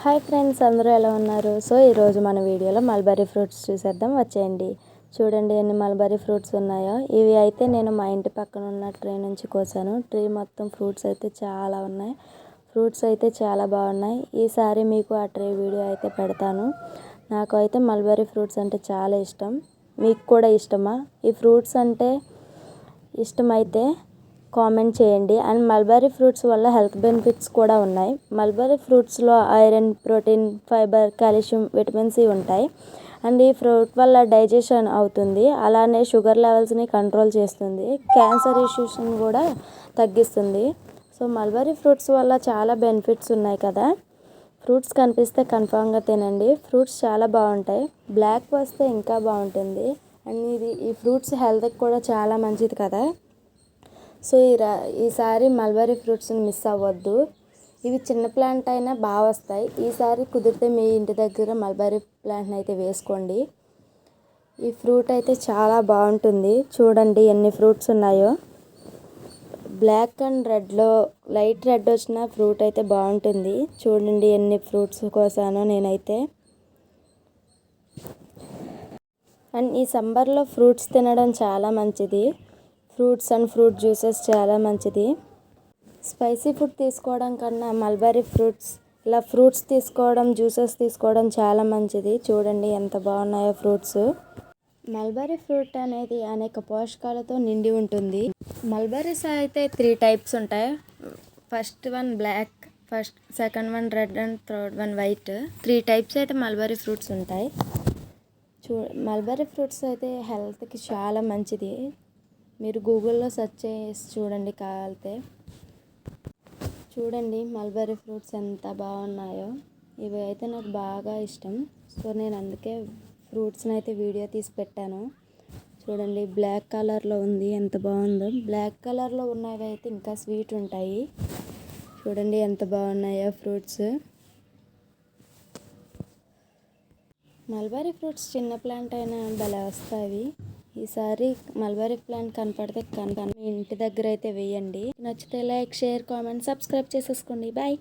Hi friends, అందరూ ఎలా ఉన్నారు? సో ఈరోజు మన వీడియోలో మల్బరీ ఫ్రూట్స్ చూసేద్దాం, వచ్చేయండి. చూడండి ఎన్ని మల్బరీ ఫ్రూట్స్ ఉన్నాయో. ఇవి అయితే నేను మా ఇంటి పక్కన ఉన్న ట్రీ నుంచి కోసాను. ట్రీ మొత్తం ఫ్రూట్స్ అయితే చాలా ఉన్నాయి. ఫ్రూట్స్ అయితే చాలా బాగున్నాయి. ఈసారి మీకు ఆ ట్రీ వీడియో అయితే పెడతాను. నాకు అయితే మల్బరీ ఫ్రూట్స్ అంటే చాలా ఇష్టం. మీకు కూడా ఇష్టమా? ఈ ఫ్రూట్స్ అంటే ఇష్టమైతే కామెంట్ చేయండి. అండ్ మల్బరీ ఫ్రూట్స్ వల్ల హెల్త్ బెనిఫిట్స్ కూడా ఉన్నాయి. మల్బరీ ఫ్రూట్స్లో iron, protein, fibre, calcium, vitamin C ఉంటాయి. అండ్ ఈ ఫ్రూట్ వల్ల డైజెషన్ అవుతుంది. అలానే షుగర్ లెవెల్స్ని కంట్రోల్ చేస్తుంది. క్యాన్సర్ ఇష్యూస్ని కూడా తగ్గిస్తుంది. సో మల్బరీ ఫ్రూట్స్ వల్ల చాలా బెనిఫిట్స్ ఉన్నాయి కదా. ఫ్రూట్స్ కనిపిస్తే కన్ఫామ్గా తినండి. ఫ్రూట్స్ చాలా బాగుంటాయి. బ్లాక్ వస్తే ఇంకా బాగుంటుంది. అండ్ ఈ ఫ్రూట్స్ హెల్త్కి కూడా చాలా మంచిది కదా. సో ఈసారి మల్బరీ ఫ్రూట్స్ని మిస్ అవ్వద్దు. ఇవి చిన్న ప్లాంట్ అయినా బాగా వస్తాయి. ఈసారి కుదిరితే మీ ఇంటి దగ్గర మల్బరీ ప్లాంట్ని అయితే వేసుకోండి. ఈ ఫ్రూట్ అయితే చాలా బాగుంటుంది. చూడండి ఎన్ని ఫ్రూట్స్ ఉన్నాయో. బ్లాక్ అండ్ రెడ్లో లైట్ రెడ్ వచ్చిన ఫ్రూట్ అయితే బాగుంటుంది. చూడండి ఎన్ని ఫ్రూట్స్ కోసానో నేనైతే. అండ్ ఈ సమ్మర్లో ఫ్రూట్స్ తినడం చాలా మంచిది. ఫ్రూట్స్ అండ్ ఫ్రూట్ జ్యూసెస్ చాలా మంచిది. స్పైసీ ఫుడ్ తీసుకోవడం కన్నా మల్బరీ ఫ్రూట్స్ ఇలా ఫ్రూట్స్ తీసుకోవడం, జ్యూసెస్ తీసుకోవడం చాలా మంచిది. చూడండి ఎంత బాగున్నాయో ఫ్రూట్స్. మల్బరీ ఫ్రూట్ అనేది అనేక పోషకాలతో నిండి ఉంటుంది. మల్బరీస్ అయితే 3 టైప్స్ ఉంటాయి. First one black, second one red and third one white. 3 types అయితే మల్బరీ ఫ్రూట్స్ ఉంటాయి. మల్బరీ ఫ్రూట్స్ అయితే హెల్త్కి చాలా మంచిది. మీరు గూగుల్లో సెర్చ్ చేసి చూడండి కావాలితే. చూడండి మల్బరీ ఫ్రూట్స్ ఎంత బాగున్నాయో. ఇవి అయితే నాకు బాగా ఇష్టం. సో నేను అందుకే ఫ్రూట్స్ని అయితే వీడియో తీసి పెట్టాను. చూడండి బ్లాక్ కలర్లో ఉంది, ఎంత బాగుందో. బ్లాక్ కలర్లో ఉన్నవి అయితే ఇంకా స్వీట్ ఉంటాయి. చూడండి ఎంత బాగున్నాయో ఫ్రూట్స్. మల్బరీ ఫ్రూట్స్ చిన్న ప్లాంట్ అయినా భలే వస్తాయి. ఈసారి మల్బరీ ప్లాంట్ కనపడితే మీ ఇంటి దగ్గర అయితే వేయండి. నచ్చితే లైక్, షేర్, కామెంట్, సబ్స్క్రైబ్ చేసేసుకోండి. బాయ్.